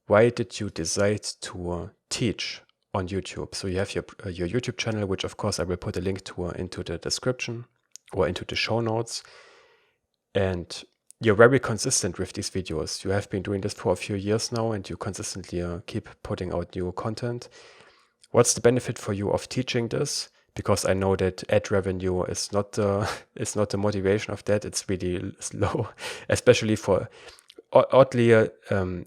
why did you decide to teach on YouTube? So you have your YouTube channel, which of course I will put a link to into the description or into the show notes. And you're very consistent with these videos. You have been doing this for a few years now, and you consistently keep putting out new content. What's the benefit for you of teaching this? Because I know that ad revenue is not is not the motivation of that. It's really low, especially for oddly, the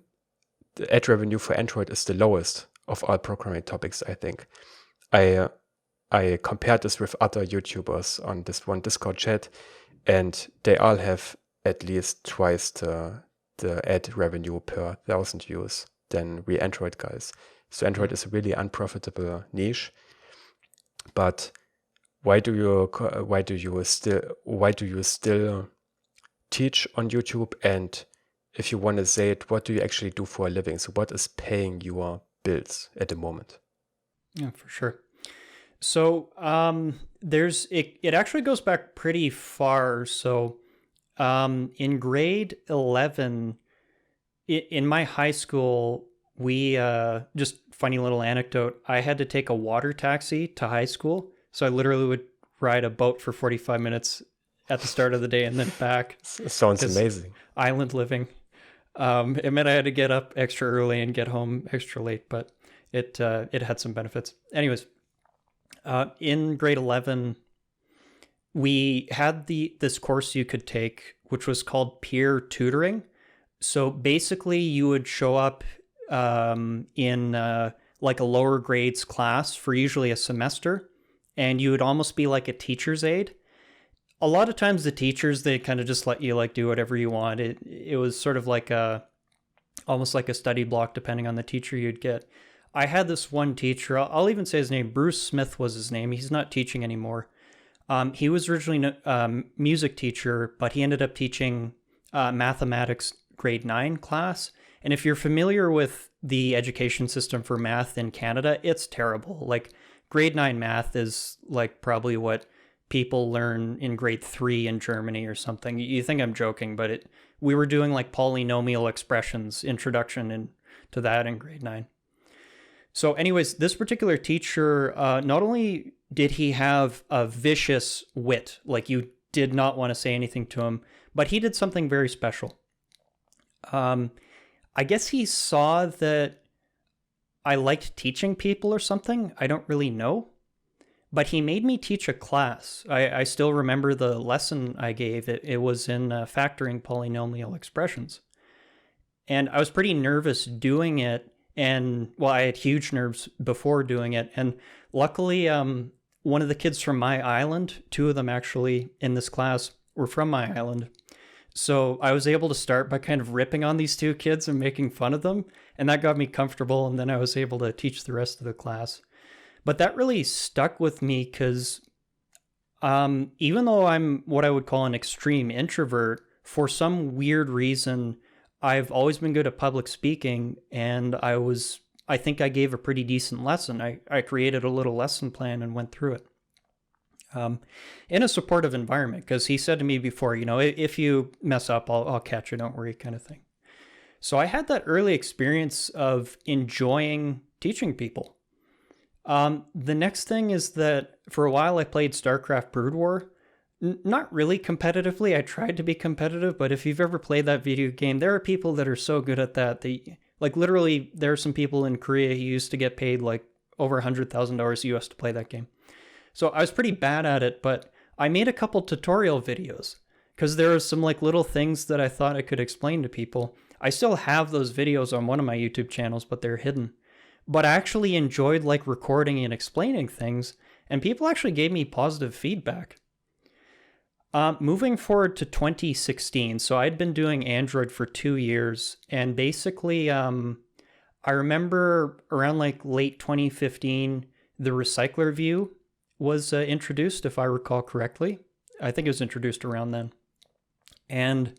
ad revenue for Android is the lowest of all programming topics, I think. I compared this with other YouTubers on this one Discord chat, and they all have at least twice the ad revenue per 1,000 views than we Android guys. So Android is a really unprofitable niche. But why do you still teach on YouTube? And if you want to say it, what do you actually do for a living? So what is paying your bills at the moment? Yeah, for sure. So it actually goes back pretty far. So in grade 11, in my high school, we just funny little anecdote, I had to take a water taxi to high school. So I literally would ride a boat for 45 minutes at the start of the day and then back. Sounds amazing. Island living. It meant I had to get up extra early and get home extra late, but it had some benefits. Anyways, in grade 11, we had this course you could take, which was called peer tutoring. So basically, you would show up in like a lower grades class for usually a semester, and you would almost be like a teacher's aide. A lot of times the teachers, they kind of just let you like do whatever you want. It was sort of like almost like a study block depending on the teacher you'd get. I had this one teacher, I'll even say his name, Bruce Smith was his name. He's not teaching anymore. He was originally a music teacher, but he ended up teaching mathematics grade 9 class. And if you're familiar with the education system for math in Canada, it's terrible. Like grade 9 math is like probably what people learn in grade 3 in Germany or something. You think I'm joking, but we were doing like polynomial expressions, introduction to that in grade 9. So anyways, this particular teacher, not only did he have a vicious wit, like you did not want to say anything to him, but he did something very special. I guess he saw that I liked teaching people or something. I don't really know. But he made me teach a class. I still remember the lesson I gave. It was in factoring polynomial expressions. And I was pretty nervous doing it. And, well, I had huge nerves before doing it. And luckily, one of the kids from my island, 2 of them actually in this class were from my island. So I was able to start by kind of ripping on these 2 kids and making fun of them. And that got me comfortable. And then I was able to teach the rest of the class. But that really stuck with me because even though I'm what I would call an extreme introvert, for some weird reason, I've always been good at public speaking. And I think I gave a pretty decent lesson. I created a little lesson plan and went through it. In a supportive environment, because he said to me before, if you mess up, I'll catch you, don't worry, kind of thing. So I had that early experience of enjoying teaching people. The next thing is that for a while I played StarCraft Brood War. Not really competitively. I tried to be competitive, but if you've ever played that video game, there are people that are so good at that. Like literally, there are some people in Korea who used to get paid like over $100,000 US to play that game. So I was pretty bad at it, but I made a couple tutorial videos because there are some like little things that I thought I could explain to people. I still have those videos on one of my YouTube channels, but they're hidden. But I actually enjoyed like recording and explaining things, and people actually gave me positive feedback. Moving forward to 2016, so I'd been doing Android for 2 years, and basically I remember around like late 2015, the recycler view was introduced, if I recall correctly. I think it was introduced around then. And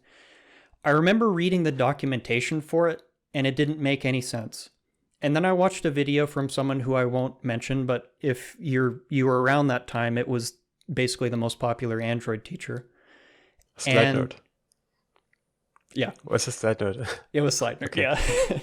I remember reading the documentation for it, and it didn't make any sense. And then I watched a video from someone who I won't mention, but if you were around that time, it was basically the most popular Android teacher. Slide note. Yeah. What's a slide note? It was slide note, Okay. yeah.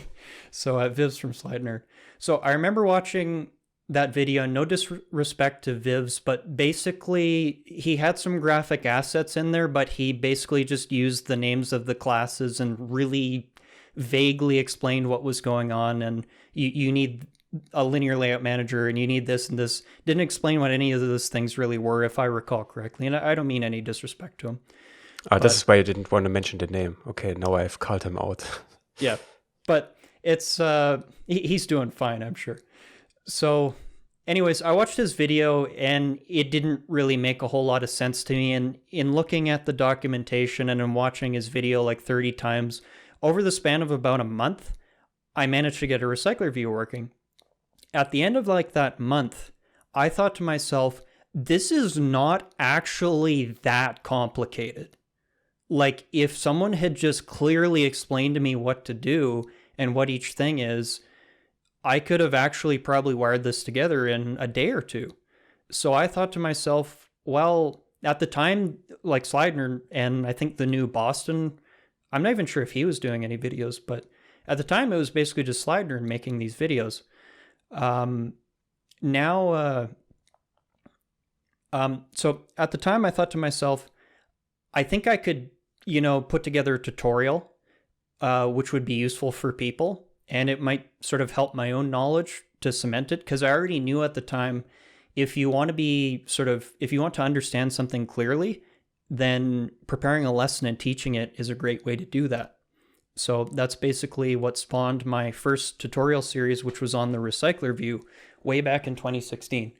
So Viv's from Slide Nerd. So I remember watching that video, no disrespect to Viv's, but basically he had some graphic assets in there, but he basically just used the names of the classes and really vaguely explained what was going on. And you need a linear layout manager and you need this and this. Didn't explain what any of those things really were, if I recall correctly. And I don't mean any disrespect to him. This is why you didn't want to mention the name. Okay, now I've called him out. Yeah, but it's he's doing fine, I'm sure. So anyways, I watched his video and it didn't really make a whole lot of sense to me. And in looking at the documentation and in watching his video like 30 times, over the span of about a month, I managed to get a recycler view working. At the end of like that month, I thought to myself, this is not actually that complicated. Like if someone had just clearly explained to me what to do and what each thing is, I could have actually probably wired this together in a day or two. So I thought to myself, well, at the time, like Slidner and I think the new Boston, I'm not even sure if he was doing any videos, but at the time it was basically just Slidner making these videos. So at the time I thought to myself, I think I could, put together a tutorial, which would be useful for people. And it might sort of help my own knowledge to cement it, because I already knew at the time, if you want to understand something clearly, then preparing a lesson and teaching it is a great way to do that. So that's basically what spawned my first tutorial series, which was on the recycler view way back in 2016.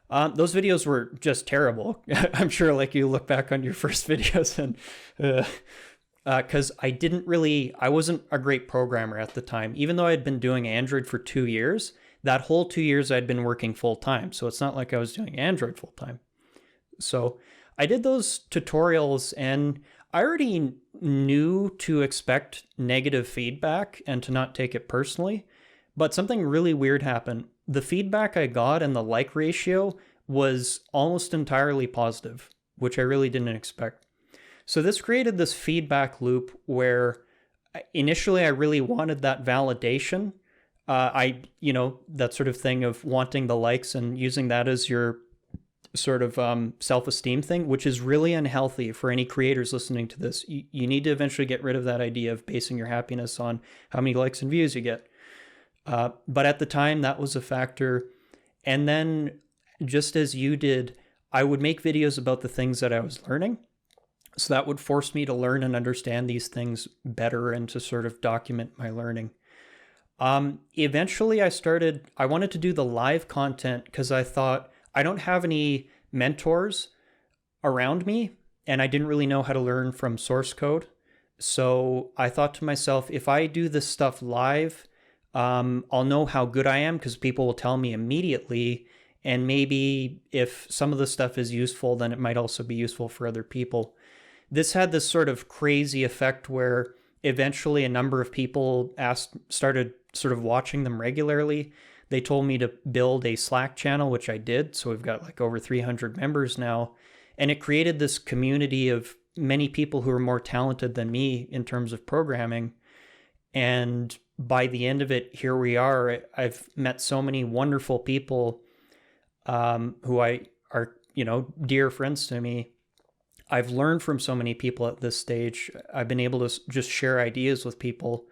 Those videos were just terrible. I'm sure like you look back on your first videos and... because I wasn't a great programmer at the time. Even though I'd been doing Android for 2 years, that whole 2 years I'd been working full time. So it's not like I was doing Android full time. So I did those tutorials and I already knew to expect negative feedback and to not take it personally. But something really weird happened. The feedback I got and the like ratio was almost entirely positive, which I really didn't expect. So this created this feedback loop where initially I really wanted that validation. That sort of thing of wanting the likes and using that as your sort of self-esteem thing, which is really unhealthy for any creators listening to this. You need to eventually get rid of that idea of basing your happiness on how many likes and views you get. But at the time, that was a factor. And then just as you did, I would make videos about the things that I was learning. So that would force me to learn and understand these things better and to sort of document my learning. Eventually I wanted to do the live content because I thought I don't have any mentors around me and I didn't really know how to learn from source code. So I thought to myself, if I do this stuff live, I'll know how good I am because people will tell me immediately. And maybe if some of the stuff is useful, then it might also be useful for other people. This had this sort of crazy effect where eventually a number of people started sort of watching them regularly. They told me to build a Slack channel, which I did. So we've got like over 300 members now. And it created this community of many people who are more talented than me in terms of programming. And by the end of it, here we are. I've met so many wonderful people who are, dear friends to me. I've learned from so many people at this stage. I've been able to just share ideas with people.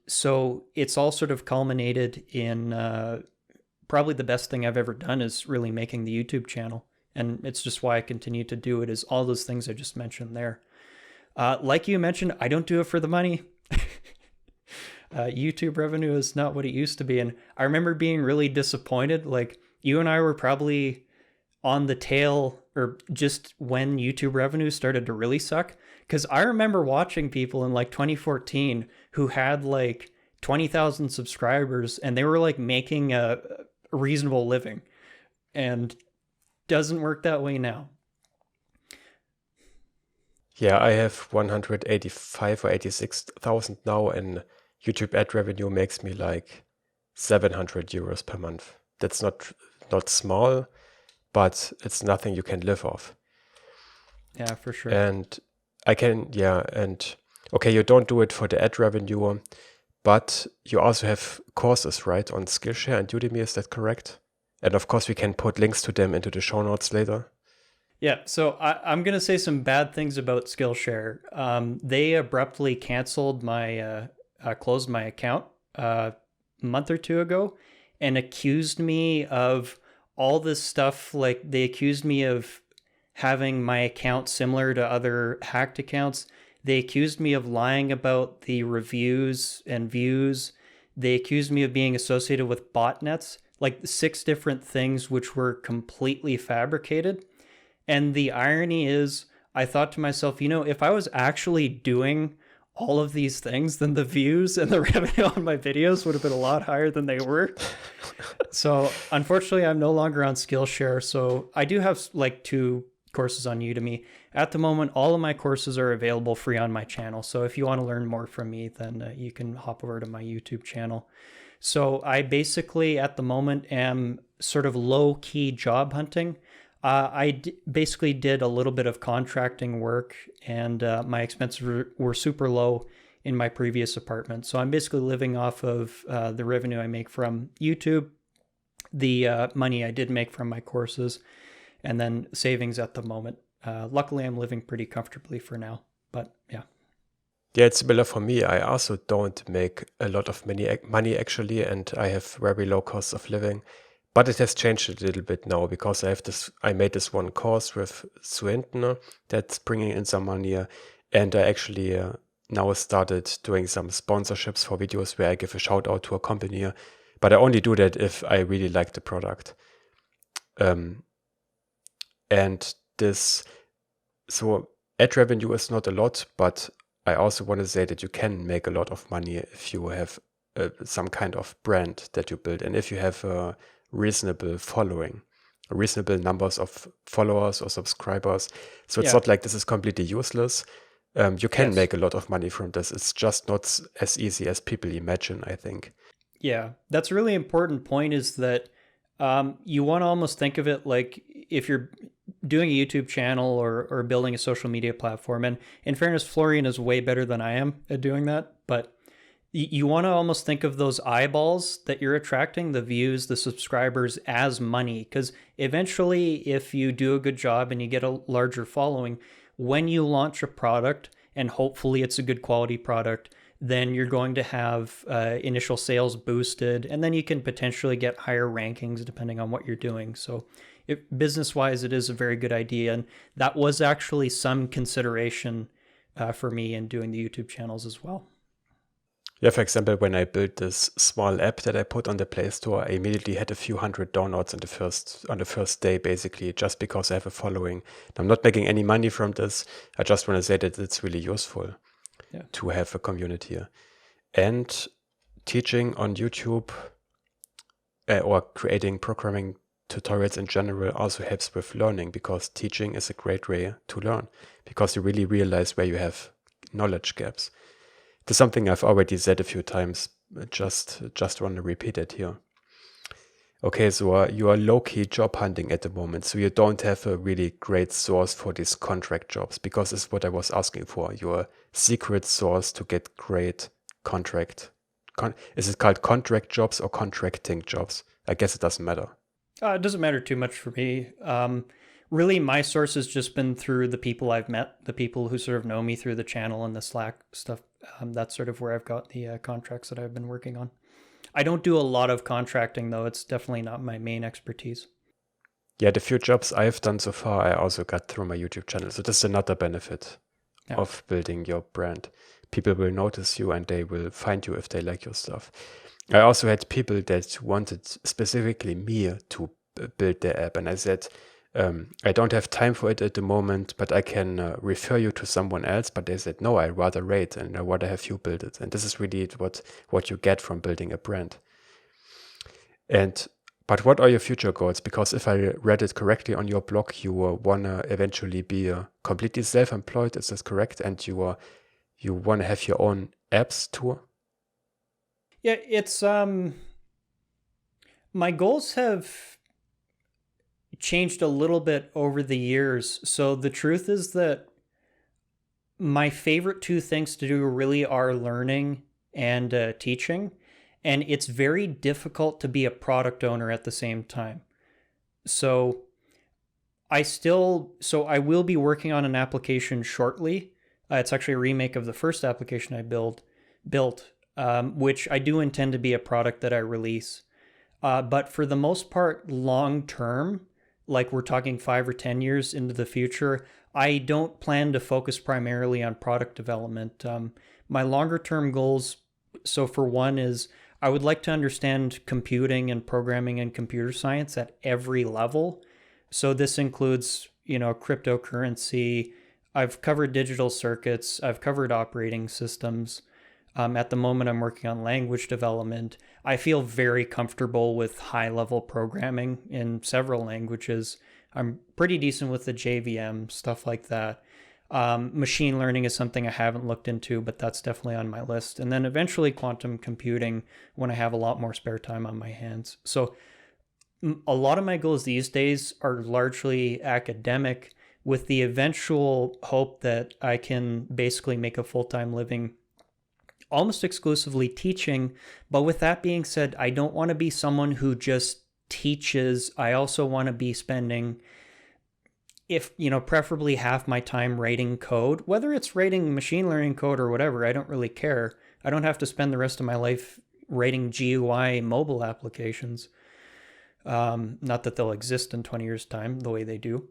So it's all sort of culminated in probably the best thing I've ever done is really making the YouTube channel. And it's just why I continue to do it, is all those things I just mentioned there. Like you mentioned, I don't do it for the money. YouTube revenue is not what it used to be. And I remember being really disappointed. Like you and I were probably on the tail or just when YouTube revenue started to really suck. Because I remember watching people in like 2014 who had like 20,000 subscribers and they were like making a reasonable living, and doesn't work that way now. Yeah, I have 185 or 86,000 now, and YouTube ad revenue makes me like 700 euros per month. That's not small, but it's nothing you can live off. Yeah, for sure. And okay, you don't do it for the ad revenue, but you also have courses, right, on Skillshare and Udemy, is that correct? And of course, we can put links to them into the show notes later. Yeah, so I'm going to say some bad things about Skillshare. They abruptly canceled closed my account a month or two ago and accused me of all this stuff. Like, they accused me of having my account similar to other hacked accounts. They accused me of lying about the reviews and views. They accused me of being associated with botnets, like 6 different things which were completely fabricated. And the irony is, I thought to myself, if I was actually doing all of these things, then the views and the revenue on my videos would have been a lot higher than they were. So unfortunately, I'm no longer on Skillshare. So I do have like 2 courses on Udemy. At the moment, all of my courses are available free on my channel. So if you want to learn more from me, then you can hop over to my YouTube channel. So I basically, at the moment, am sort of low-key job hunting. Basically did a little bit of contracting work, and my expenses were super low in my previous apartment. So I'm basically living off of the revenue I make from YouTube, the money I did make from my courses, and then savings at the moment. Luckily, I'm living pretty comfortably for now, but yeah. Yeah, it's similar for me. I also don't make a lot of money actually, and I have very low costs of living. But it has changed a little bit now because I made this one course with Swinton that's bringing in some money, and I actually now started doing some sponsorships for videos where I give a shout out to a company, but I only do that if I really like the product. And so ad revenue is not a lot, but I also want to say that you can make a lot of money if you have some kind of brand that you build, and if you have a reasonable following, reasonable numbers of followers or subscribers. So it's not like this is completely useless. You can make a lot of money from this. It's just not as easy as people imagine, I think. Yeah, that's a really important point, is that you want to almost think of it like if you're doing a YouTube channel or building a social media platform. And in fairness, Florian is way better than I am at doing that. But you want to almost think of those eyeballs that you're attracting, the views, the subscribers, as money. Because eventually, if you do a good job and you get a larger following, when you launch a product, and hopefully it's a good quality product, then you're going to have initial sales boosted, and then you can potentially get higher rankings depending on what you're doing. So business-wise, it is a very good idea. And that was actually some consideration for me in doing the YouTube channels as well. Yeah, for example, when I built this small app that I put on the Play Store, I immediately had a few hundred downloads on the first day, basically, just because I have a following. I'm not making any money from this. I just want to say that it's really useful to have a community. And teaching on YouTube or creating programming tutorials in general also helps with learning, because teaching is a great way to learn, because you really realize where you have knowledge gaps. This is something I've already said a few times, just want to repeat it here. Okay, so you are low-key job hunting at the moment, so you don't have a really great source for these contract jobs, because it's what I was asking for, your secret source to get great contract. Is it called contract jobs or contracting jobs? I guess it doesn't matter. It doesn't matter too much for me. Really, my source has just been through the people I've met, the people who sort of know me through the channel and the Slack stuff. That's sort of where I've got the contracts that I've been working on. I don't do a lot of contracting, though. It's definitely not my main expertise. Yeah, the few jobs I've done so far, I also got through my YouTube channel. So this is another benefit of building your brand. People will notice you and they will find you if they like your stuff. I also had people that wanted specifically me to build their app. And I said, I don't have time for it at the moment, but I can refer you to someone else. But they said, no, I'd rather wait and I'd rather have you build it. And this is really what you get from building a brand. But what are your future goals? Because if I read it correctly on your blog, you want to eventually be completely self-employed. Is this correct? And you want to have your own apps too? Yeah, it's my goals have changed a little bit over the years. So the truth is that my favorite 2 things to do really are learning and teaching. And it's very difficult to be a product owner at the same time. So I will be working on an application shortly. It's actually a remake of the first application I built, which I do intend to be a product that I release. But for the most part, long term, like we're talking 5 or 10 years into the future, I don't plan to focus primarily on product development. My longer term goals, so for one, is I would like to understand computing and programming and computer science at every level. So this includes, cryptocurrency. I've covered digital circuits. I've covered operating systems. At the moment, I'm working on language development. I feel very comfortable with high-level programming in several languages. I'm pretty decent with the JVM, stuff like that. Machine learning is something I haven't looked into, but that's definitely on my list. And then eventually quantum computing when I have a lot more spare time on my hands. So a lot of my goals these days are largely academic, with the eventual hope that I can basically make a full-time living almost exclusively teaching. But with that being said, I don't want to be someone who just teaches. I also want to be spending, preferably half my time writing code, whether it's writing machine learning code or whatever. I don't really care. I don't have to spend the rest of my life writing GUI mobile applications. Not that they'll exist in 20 years' time the way they do.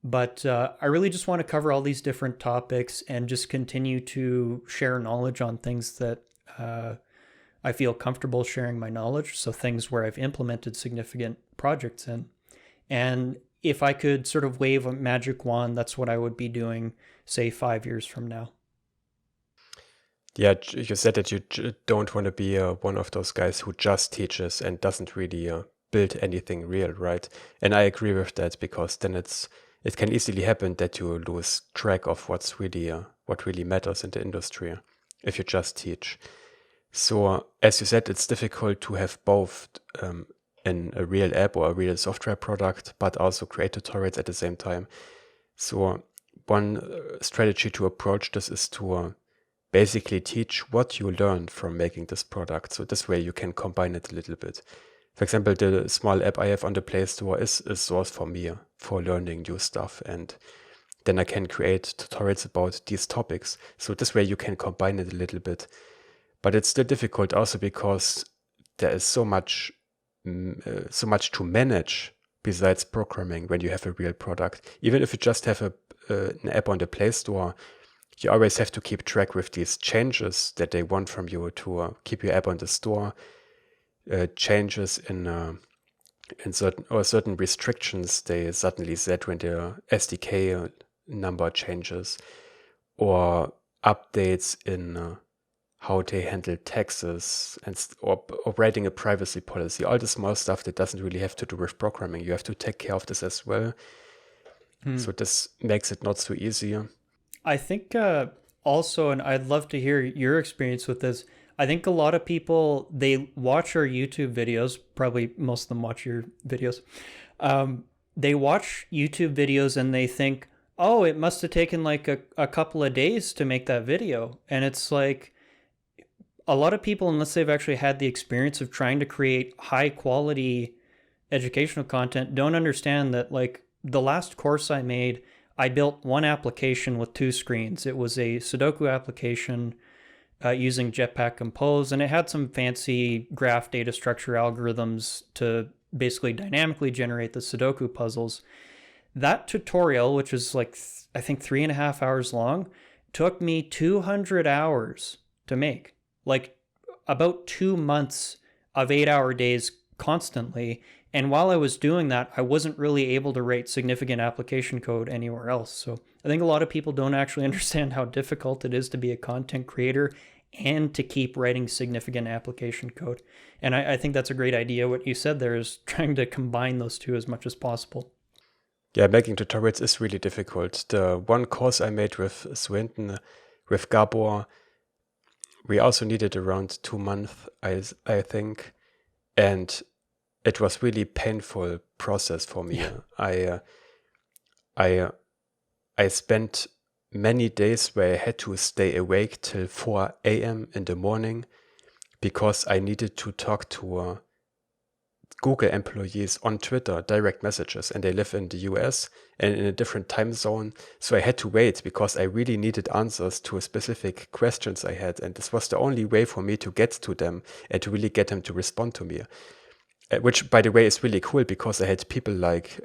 But I really just want to cover all these different topics and just continue to share knowledge on things that I feel comfortable sharing my knowledge. So things where I've implemented significant projects in. And if I could sort of wave a magic wand, that's what I would be doing, say, 5 years from now. Yeah, you said that you don't want to be one of those guys who just teaches and doesn't really build anything real, right? And I agree with that, because then it can easily happen that you lose track of what really matters in the industry if you just teach. So as you said, it's difficult to have both in a real app or a real software product, but also create tutorials at the same time. So one strategy to approach this is to basically teach what you learned from making this product. So this way you can combine it a little bit. For example, the small app I have on the Play Store is a source for me for learning new stuff. And then I can create tutorials about these topics. So this way you can combine it a little bit. But it's still difficult also because there is so much to manage besides programming when you have a real product. Even if you just have an app on the Play Store, you always have to keep track with these changes that they want from you to keep your app on the store. Changes in certain restrictions they suddenly set when the SDK number changes, or updates in how they handle taxes or writing a privacy policy. All the small stuff that doesn't really have to do with programming. You have to take care of this as well. So this makes it not so easy. I think also, and I'd love to hear your experience with this, I think a lot of people, they watch our YouTube videos, probably most of them watch your videos. They watch YouTube videos and they think, oh, it must have taken like a couple of days to make that video. And it's like, a lot of people, unless they've actually had the experience of trying to create high quality educational content, don't understand that, like, the last course I made, I built one application with 2 screens. It was a Sudoku application using Jetpack Compose, and it had some fancy graph data structure algorithms to basically dynamically generate the Sudoku puzzles. That tutorial, which is like, I think 3.5 hours long, took me 200 hours to make. Like about 2 months of 8-hour days constantly. And while I was doing that, I wasn't really able to write significant application code anywhere else. So I think a lot of people don't actually understand how difficult it is to be a content creator and to keep writing significant application code. And I think that's a great idea. What you said there is trying to combine those two as much as possible. Yeah, making tutorials is really difficult. The one course I made with Swinton, with Gabor, we also needed around 2 months, I think. And it was really painful process for me. Yeah. I spent many days where I had to stay awake till 4 a.m. in the morning because I needed to talk to Google employees on Twitter, direct messages, and they live in the US and in a different time zone. So I had to wait because I really needed answers to specific questions I had. And this was the only way for me to get to them and to really get them to respond to me. Which, by the way, is really cool because I had people like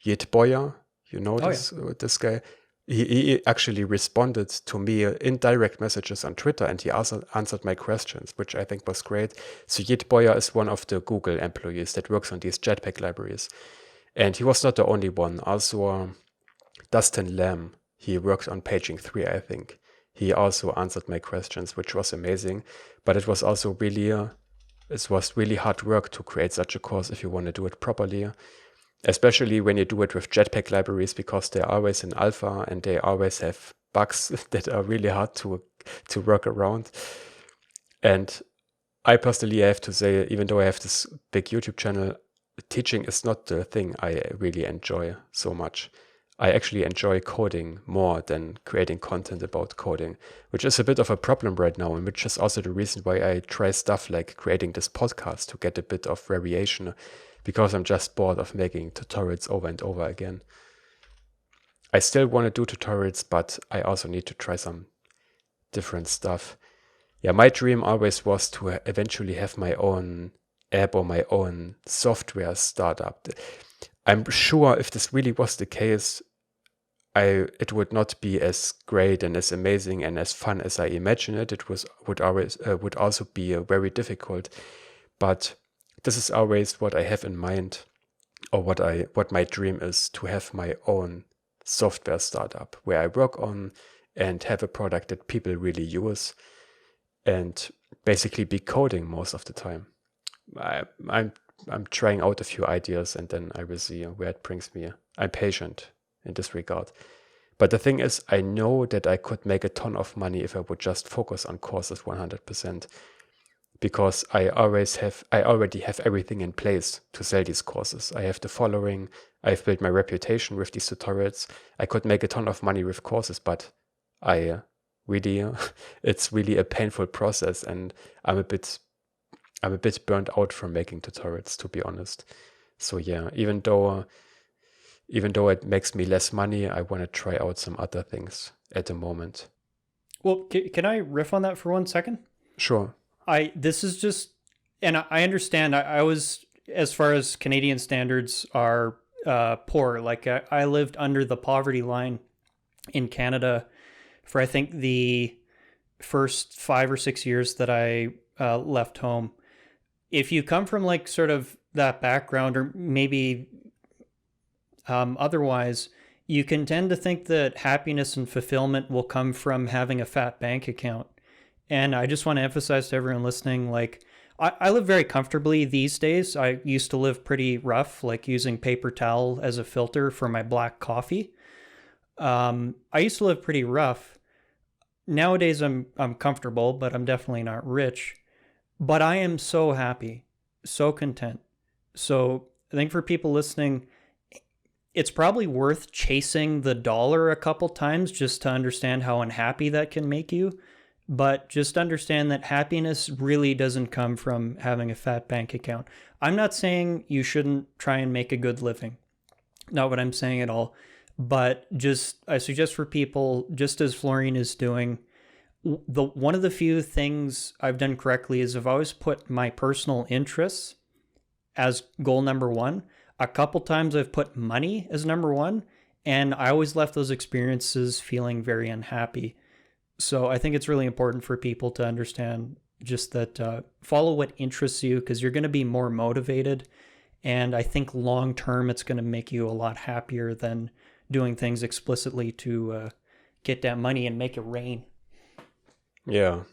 Yit Boyer, you know this guy. He actually responded to me in direct messages on Twitter, and he also answered my questions, which I think was great. So Yit Boyer is one of the Google employees that works on these Jetpack libraries. And he was not the only one. Also, Dustin Lamb, he worked on Paging 3, I think. He also answered my questions, which was amazing. But it was also really, it was really hard work to create such a course if you want to do it properly. Especially when you do it with Jetpack libraries, because they're always in alpha and they always have bugs that are really hard to work around. And I personally have to say, even though I have this big YouTube channel, teaching is not the thing I really enjoy so much. I actually enjoy coding more than creating content about coding, which is a bit of a problem right now, and which is also the reason why I try stuff like creating this podcast to get a bit of variation, because I'm just bored of making tutorials over and over again. I still want to do tutorials, but I also need to try some different stuff. Yeah, my dream always was to eventually have my own app or my own software startup. I'm sure if this really was the case, it would not be as great and as amazing and as fun as I imagine it. It would also be very difficult, but this is always what I have in mind, or what my dream is, to have my own software startup where I work on and have a product that people really use, and basically be coding most of the time. I'm trying out a few ideas and then I will see where it brings me. I'm patient in this regard. But the thing is, I know that I could make a ton of money if I would just focus on courses 100%. Because I already have everything in place to sell these courses. I have the following, I've built my reputation with these tutorials. I could make a ton of money with courses, but it's really a painful process, and I'm a bit burnt out from making tutorials, to be honest. So yeah, even though it makes me less money, I want to try out some other things at the moment. Well, can I riff on that for 1 second? Sure. This is just, and I understand. I was, as far as Canadian standards are poor. Like I lived under the poverty line in Canada for I think the first 5 or 6 years that I left home. If you come from like sort of that background, or maybe otherwise, you can tend to think that happiness and fulfillment will come from having a fat bank account. And I just want to emphasize to everyone listening, like, I live very comfortably these days. I used to live pretty rough, like using paper towel as a filter for my black coffee. I used to live pretty rough. Nowadays, I'm comfortable, but I'm definitely not rich. But I am so happy, so content. So I think for people listening, it's probably worth chasing the dollar a couple times just to understand how unhappy that can make you. But just understand that happiness really doesn't come from having a fat bank account. I'm not saying you shouldn't try and make a good living. Not what I'm saying at all. But I suggest for people, just as Florian is doing, one of the few things I've done correctly is I've always put my personal interests as goal number one. A couple times I've put money as number one, and I always left those experiences feeling very unhappy. So I think it's really important for people to understand just that follow what interests you, because you're going to be more motivated. And I think long term, it's going to make you a lot happier than doing things explicitly to get that money and make it rain. Yeah.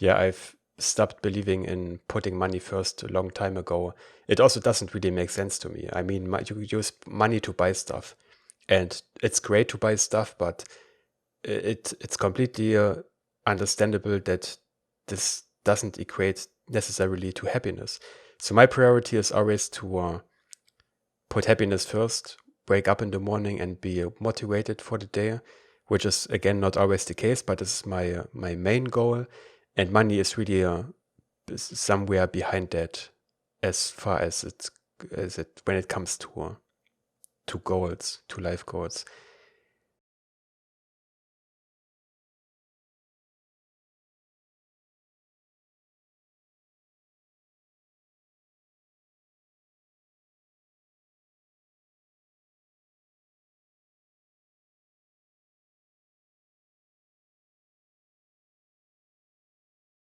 I've stopped believing in putting money first a long time ago. It also doesn't really make sense to me. I mean, you use money to buy stuff, and it's great to buy stuff, but it's completely understandable that this doesn't equate necessarily to happiness. So my priority is always to put happiness first, wake up in the morning and be motivated for the day, which is again not always the case, but this is my main goal. And money is really somewhere behind that, as far as it when it comes to goals, to life goals.